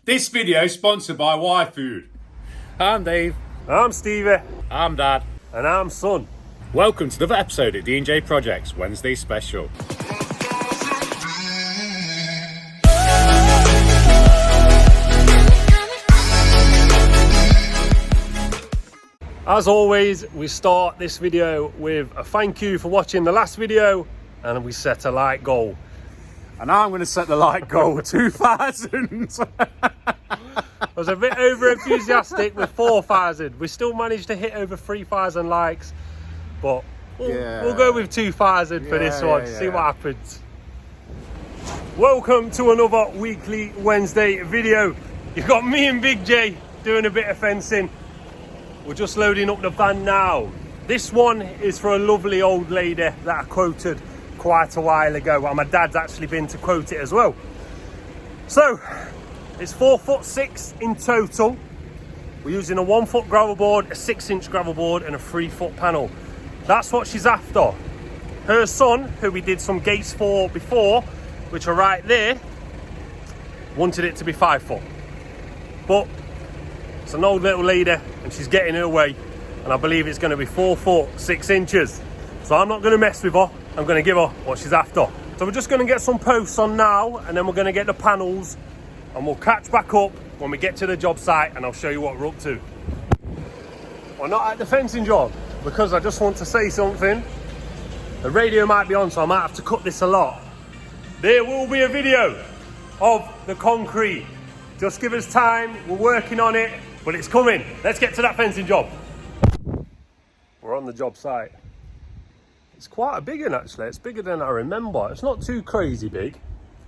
This video is sponsored by Y-Food. I'm Dave. I'm Stevie. I'm Dad. And I'm Son. Welcome to another episode of D&J Projects Wednesday Special. As always, we start this video with a thank you for watching the last video, and we set a like goal. And I'm going to set the like goal 2,000. I was a bit over enthusiastic with 4,000. We still managed to hit over 3,000 likes, but we'll go with 2,000 for this one. See what happens. Welcome to another weekly Wednesday video. You've got me and Big J doing a bit of fencing. We're just loading up the van now. This one is for a lovely old lady that I quoted quite a while ago, and my dad's actually been to quote it as well. So it's 4'6" in total. We're using a 1 foot gravel board, a 6-inch gravel board, and a 3-foot panel. That's what she's after. Her son, who we did some gates for before, which are right there, wanted it to be 5 foot. But it's an old little lady and she's getting her way, and I believe it's going to be 4 foot 6 inches. So I'm not going to mess with her. I'm going to give her what she's after. So we're just going to get some posts on now, and then we're going to get the panels, and we'll catch back up when we get to the job site, and I'll show you what we're up to. We're not at the fencing job because I just want to say something. The radio might be on, so I might have to cut this a lot. There will be a video of the concrete. Just give us time. We're working on it, but it's coming. Let's get to that fencing job. We're on the job site. It's quite a big one actually. It's bigger than I remember. It's not too crazy big.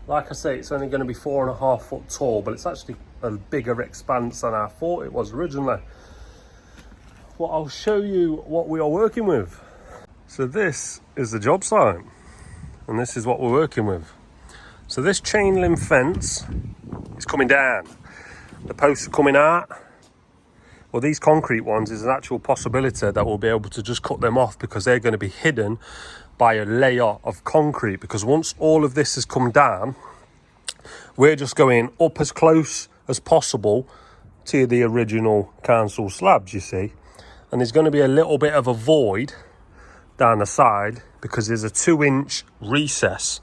Like I say, it's only going to be 4.5 foot tall, but it's actually a bigger expanse than I thought it was originally. Well, I'll show you what we are working with. So this is the job site, and this is what we're working with. So this chain link fence is coming down. The posts are coming out. Well, these concrete ones is an actual possibility that we'll be able to just cut them off because they're going to be hidden by a layer of concrete, because once all of this has come down, we're just going up as close as possible to the original council slabs, you see. And there's going to be a little bit of a void down the side because there's a 2-inch recess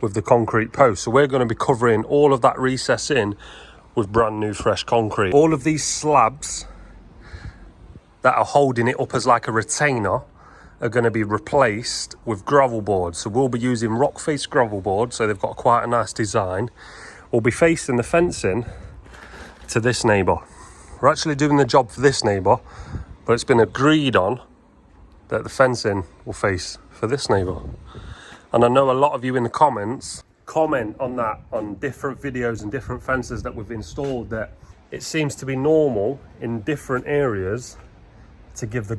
with the concrete post. So we're going to be covering all of that recess in with brand new fresh concrete. All of these slabs that are holding it up as like a retainer are going to be replaced with gravel boards. So we'll be using rock face gravel board, so they've got quite a nice design. We'll be facing the fencing to this neighbour. We're actually doing the job for this neighbour, but it's been agreed on that the fencing will face for this neighbour. And I know a lot of you in the comments comment on that on different videos and different fences that we've installed, that it seems to be normal in different areas to give the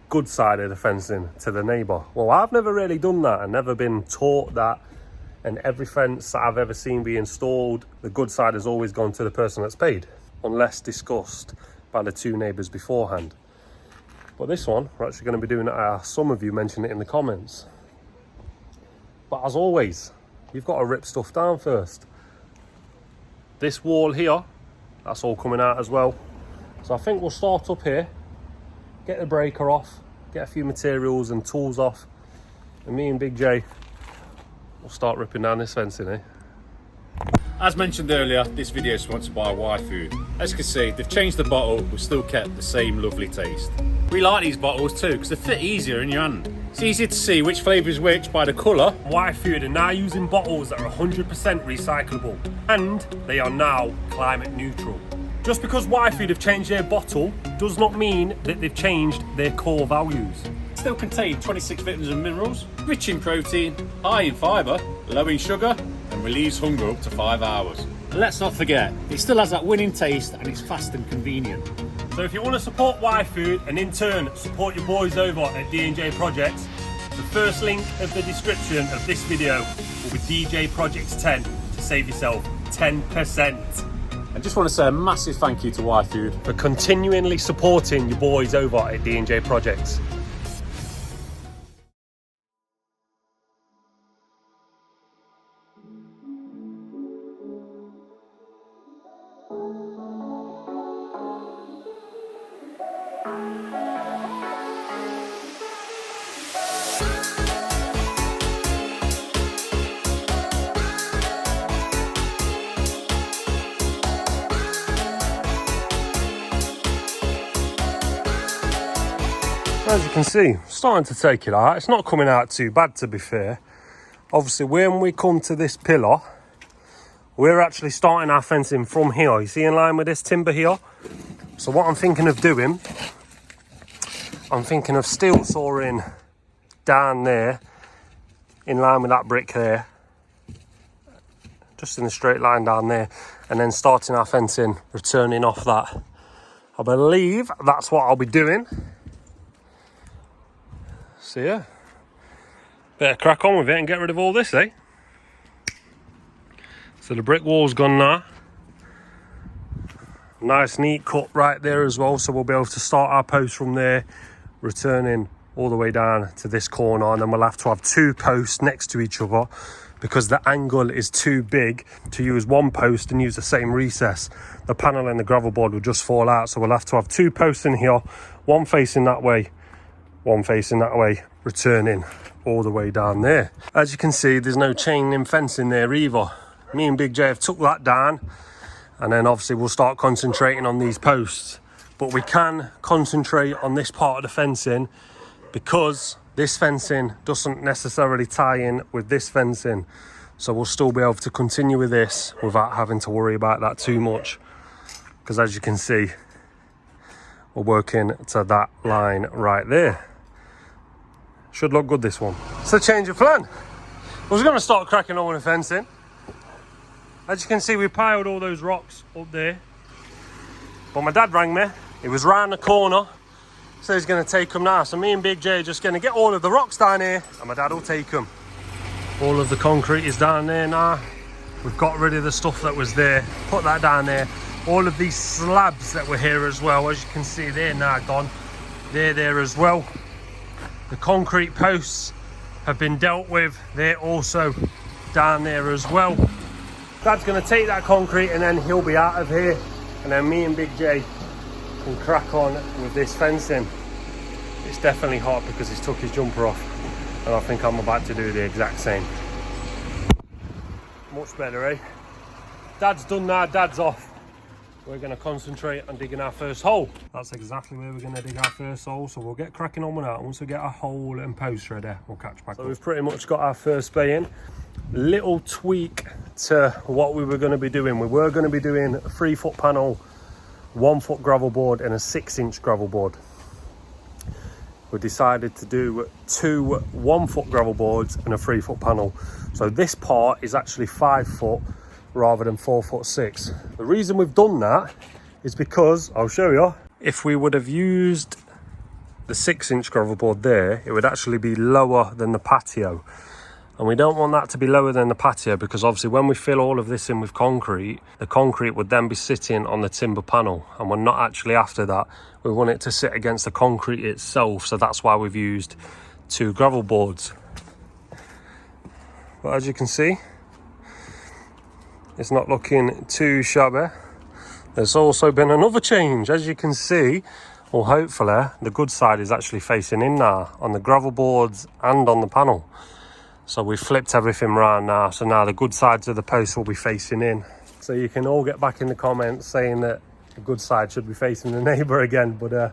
good side of the fencing to the neighbour. Well, I've never really done that. I've never been taught that, and every fence that I've ever seen be installed, the good side has always gone to the person that's paid, unless discussed by the two neighbours beforehand. But this one, we're actually going to be doing it. Some of you mentioned it in the comments. But as always, you've got to rip stuff down first. This wall here, that's all coming out as well. So I think we'll start up here, get the breaker off, get a few materials and tools off, and me and Big J will start ripping down this fencing, eh? As mentioned earlier, this video is sponsored by Y-Food. As you can see, they've changed the bottle, but still kept the same lovely taste. We like these bottles too because they fit easier in your hand. It's easy to see which flavour is which by the colour. Y-Food are now using bottles that are 100% recyclable, and they are now climate neutral. Just because Y-Food have changed their bottle does not mean that they've changed their core values. Still contain 26 vitamins and minerals, rich in protein, high in fibre, low in sugar, and relieves hunger up to 5 hours. And let's not forget, it still has that winning taste and it's fast and convenient. So if you want to support Y-Food and in turn support your boys over at D&J Projects, the first link of the description of this video will be DJ Projects 10 to save yourself 10%. I just want to say a massive thank you to Y-Food for continually supporting your boys over at D&J Projects. As you can see, starting to take it out. It's not coming out too bad, to be fair. Obviously, when we come to this pillar, we're actually starting our fencing from here. You see, in line with this timber here. So what I'm thinking of doing, I'm thinking of steel sawing down there, in line with that brick there, just in a straight line down there, and then starting our fencing, returning off that. I believe that's what I'll be doing. So yeah, better crack on with it and get rid of all this, eh? So the brick wall's gone now. Nice neat cut right there as well, so we'll be able to start our post from there, returning all the way down to this corner, and then we'll have to have two posts next to each other because the angle is too big to use one post and use the same recess. The panel and the gravel board will just fall out, so we'll have to have two posts in here, one facing that way, one facing that way, returning all the way down there. As you can see, there's no chain link fencing there either. Me and Big J have took that down, and then obviously we'll start concentrating on these posts. But we can concentrate on this part of the fencing because this fencing doesn't necessarily tie in with this fencing. So we'll still be able to continue with this without having to worry about that too much. Because as you can see, we're working to that line right there. Should look good, this one. So change of plan. I was going to start cracking on with the fencing. As you can see, we piled all those rocks up there. But my dad rang me. He was round the corner. So he's going to take them now. So me and Big J are just going to get all of the rocks down here and my dad will take them. All of the concrete is down there now. We've got rid of the stuff that was there. Put that down there. All of these slabs that were here as well, as you can see, they're now gone. They're there as well. The concrete posts have been dealt with. They're also down there as well. Dad's going to take that concrete and then he'll be out of here. And then me and Big J can crack on with this fencing. It's definitely hot because he's took his jumper off. And I think I'm about to do the exact same. Much better, eh? Dad's done now, Dad's off. We're going to concentrate on digging our first hole. That's exactly where we're going to dig our first hole, so we'll get cracking on with that. Once we get our hole and post ready, we'll catch back up. We've pretty much got our first bay in. Little tweak to what we were going to be doing. We were going to be doing a 3-foot panel, 1-foot gravel board and a 6-inch gravel board. We decided to do 2 1-foot gravel boards and a 3-foot panel. So this part is actually 5 foot rather than 4'6". The reason we've done that is because, I'll show you, if we would have used the 6-inch gravel board there, it would actually be lower than the patio. And we don't want that to be lower than the patio because obviously when we fill all of this in with concrete, the concrete would then be sitting on the timber panel, and we're not actually after that. We want it to sit against the concrete itself, so that's why we've used 2 gravel boards. But as you can see, it's not looking too shabby. There's also been another change. As you can see, or hopefully, the good side is actually facing in now on the gravel boards and on the panel. So we flipped everything around now. So now the good sides of the post will be facing in. So you can all get back in the comments saying that the good side should be facing the neighbour again. But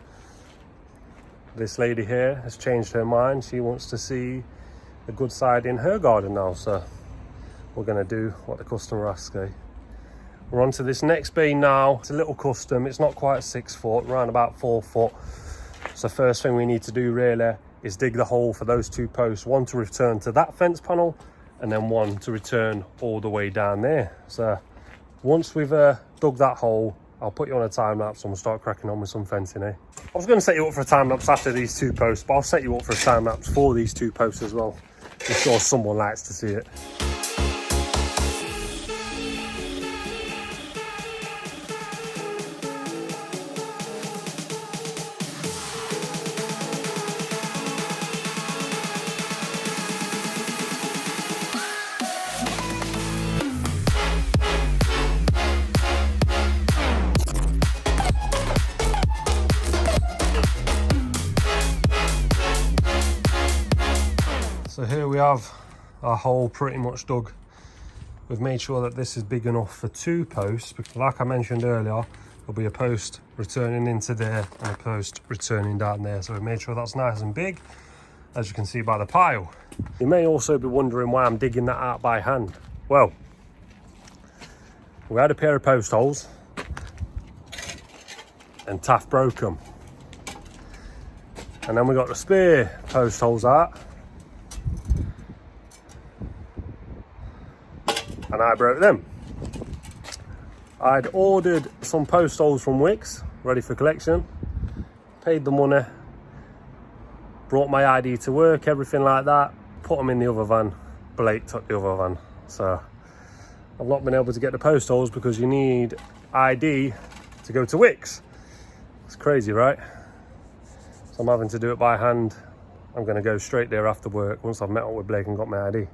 this lady here has changed her mind. She wants to see the good side in her garden now. So we're going to do what the customer asks. Eh? We're on to this next bay now. It's a little custom. It's not quite 6 foot, around about 4 foot. So first thing we need to do really is dig the hole for those 2 posts. One to return to that fence panel and then one to return all the way down there. So once we've dug that hole, I'll put you on a time lapse and we'll start cracking on with some fencing. I was going to set you up for a time lapse after these 2 posts, but I'll set you up for a time lapse for these 2 posts as well. I'm sure someone likes to see it. So here we have our hole pretty much dug. We've made sure that this is big enough for 2 posts, because like I mentioned earlier, there'll be a post returning into there and a post returning down there. So we made sure that's nice and big, as you can see by the pile. You may also be wondering why I'm digging that out by hand. Well, we had a pair of post holes and Taff broke them. And then we got the spare post holes out and I broke them. I'd ordered some post holes from Wix, ready for collection, paid the money, brought my ID to work, everything like that, put them in the other van. Blake took the other van. So I've not been able to get the post holes because you need ID to go to Wix. It's crazy, right? So I'm having to do it by hand. I'm going to go straight there after work once I've met up with Blake and got my ID.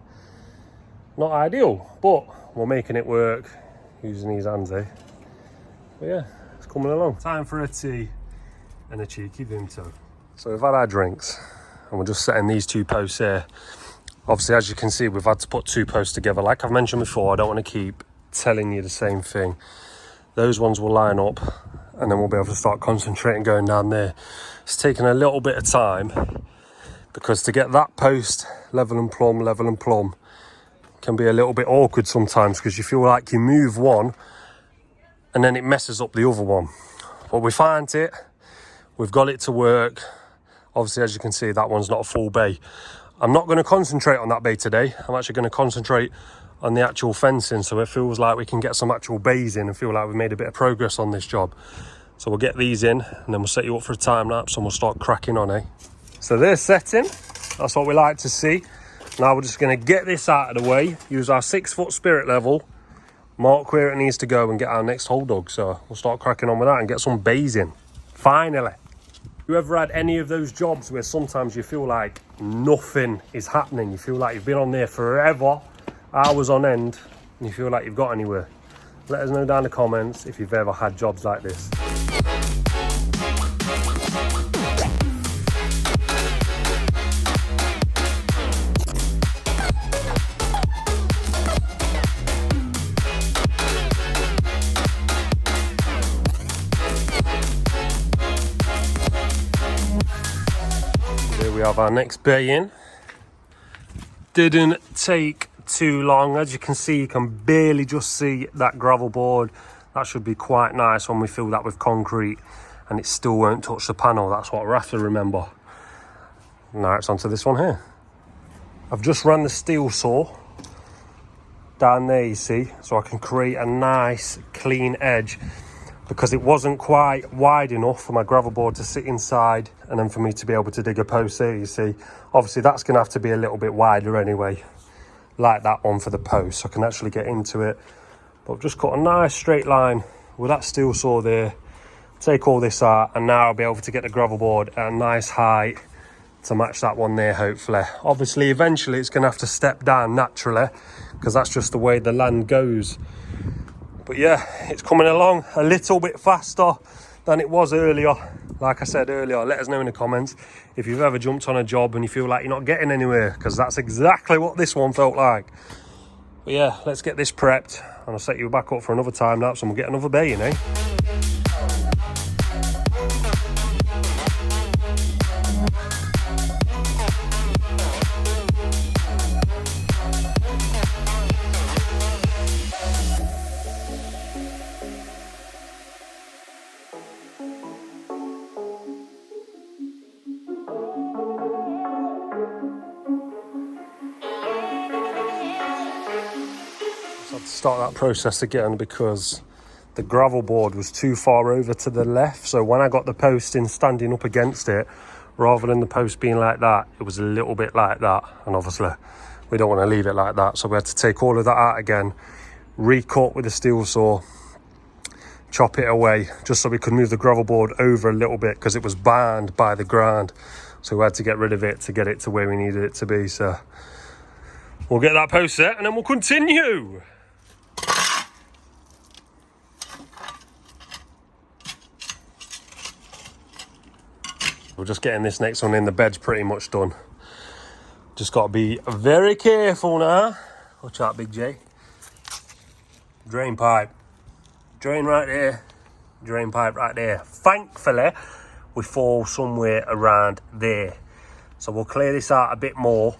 Not ideal, but we're making it work using these hands, eh? But yeah, it's coming along. Time for a tea and a cheeky Vimto. So we've had our drinks and we're just setting these two posts here. Obviously, as you can see, we've had to put two posts together. Like I've mentioned before, I don't want to keep telling you the same thing. Those ones will line up and then we'll be able to start concentrating going down there. It's taken a little bit of time because to get that post level and plumb can be a little bit awkward sometimes because you feel like you move one and then it messes up the other one. But we find it, we've got it to work. Obviously, as you can see, that one's not a full bay. I'm not going to concentrate on that bay today. I'm actually going to concentrate on the actual fencing so it feels like we can get some actual bays in and feel like we've made a bit of progress on this job. So we'll get these in and then we'll set you up for a time lapse and we'll start cracking on, eh? So they're setting. That's what we like to see. Now we're just going to get this out of the way, use our 6 foot spirit level, mark where it needs to go and get our next hole dug. So we'll start cracking on with that and get some bays in. Finally. You ever had any of those jobs where sometimes you feel like nothing is happening? You feel like you've been on there forever, hours on end, and you feel like you've got anywhere? Let us know down in the comments if you've ever had jobs like this. We have our next bay in. Didn't take too long. As you can see, you can barely just see that gravel board. That should be quite nice when we fill that with concrete and it still won't touch the panel. That's what we have to remember. Now it's onto this one here. I've just run the steel saw down there, you see, so I can create a nice clean edge because it wasn't quite wide enough for my gravel board to sit inside and then for me to be able to dig a post there, you see. Obviously that's going to have to be a little bit wider anyway, like that one for the post, so I can actually get into it. But I've just cut a nice straight line with that steel saw there, take all this out, and now I'll be able to get the gravel board at a nice height to match that one there, hopefully. Obviously eventually it's going to have to step down naturally because that's just the way the land goes. But yeah, it's coming along a little bit faster than it was earlier. Like I said earlier, let us know in the comments if you've ever jumped on a job and you feel like you're not getting anywhere, because that's exactly what this one felt like. But yeah, let's get this prepped and I'll set you back up for another time lapse and we'll get another bay in, eh? Start that process again because the gravel board was too far over to the left, so when I got the post in standing up against it, rather than the post being like that, it was a little bit like that, and obviously we don't want to leave it like that, so we had to take all of that out again, recut with the steel saw, chop it away just so we could move the gravel board over a little bit because it was bound by the ground, so we had to get rid of it to get it to where we needed it to be. So we'll get that post set and then we'll continue. We're just getting this next one in. The bed's pretty much done. Just got to be very careful now. Watch out, Big J. Drain pipe. Drain right there. drain pipe right there. Thankfully, we fall somewhere around there. So we'll clear this out a bit more,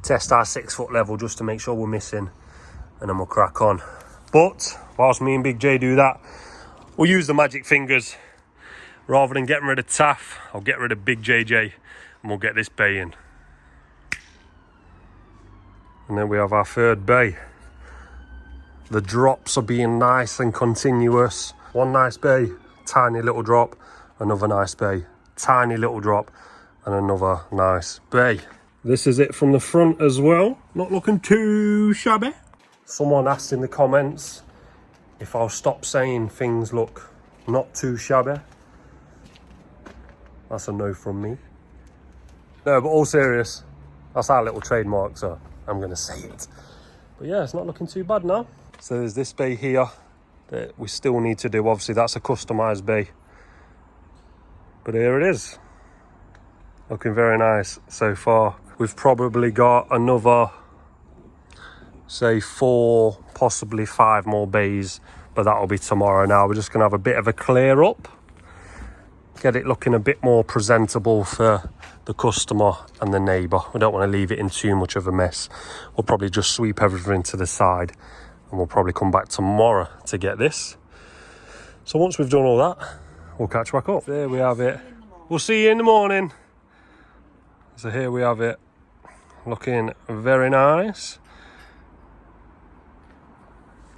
test our 6 foot level just to make sure we're missing, and then we'll crack on. But whilst me and Big J do that, we'll use the magic fingers. Rather than getting rid of Taff, I'll get rid of Big JJ and we'll get this bay in. And then we have our third bay. The drops are being nice and continuous. One nice bay, tiny little drop, another nice bay, tiny little drop, and another nice bay. This is it from the front as well. Not looking too shabby. Someone asked in the comments if I'll stop saying things look not too shabby. That's a no from me. No, but all serious, that's our little trademark, so I'm gonna say it. But yeah, it's not looking too bad now. So there's this bay here that we still need to do. Obviously that's a customized bay. But here it is. Looking very nice so far. We've probably got another, say 4, possibly 5 more bays, but that'll be tomorrow now. We're just gonna have a bit of a clear up, get it looking a bit more presentable for the customer and the neighbour. We don't want to leave it in too much of a mess. We'll probably just sweep everything to the side and we'll probably come back tomorrow to get this. So once we've done all that, we'll catch back up. There we have it. We'll see you in the morning. So here we have it, looking very nice.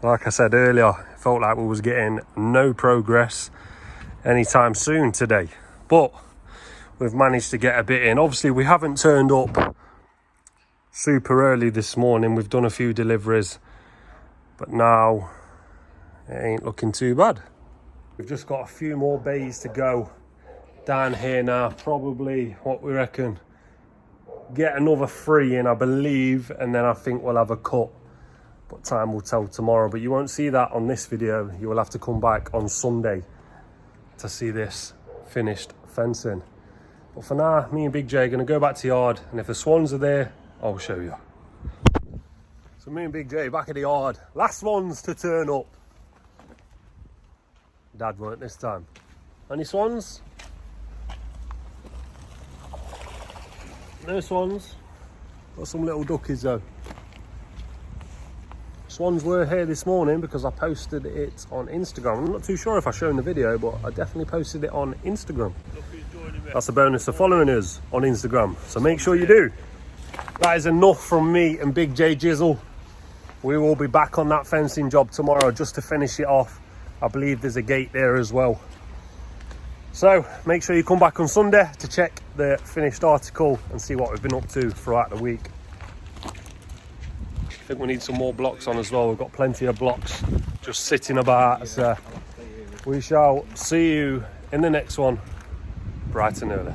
Like I said earlier, it felt like we was getting no progress anytime soon today, but we've managed to get a bit in. Obviously we haven't turned up super early this morning. We've done a few deliveries, but now it ain't looking too bad. We've just got a few more bays to go down here now. Probably, what we reckon, get another 3 in, I believe, and then I think we'll have a cut, but time will tell tomorrow. But you won't see that on this video. You will have to come back on Sunday to see this finished fencing. But for now, me and Big J are going to go back to the yard, and if the swans are there, I'll show you. So me and Big J back at the yard. Last ones to turn up. Dad weren't this time. Any swans? No swans. Got some little duckies though. Swans were here this morning because I posted it on Instagram. I'm not too sure if I showed in the video, but I definitely posted it on Instagram. That's a bonus for following us on Instagram, so make sure you do. That is enough from me and Big J Jizzle. We will be back on that fencing job tomorrow just to finish it off. I believe there's a gate there as well. So make sure you come back on Sunday to check the finished article and see what we've been up to throughout the week. I think we need some more blocks on as well. We've got plenty of blocks just sitting about. So we shall see you in the next one, bright and early.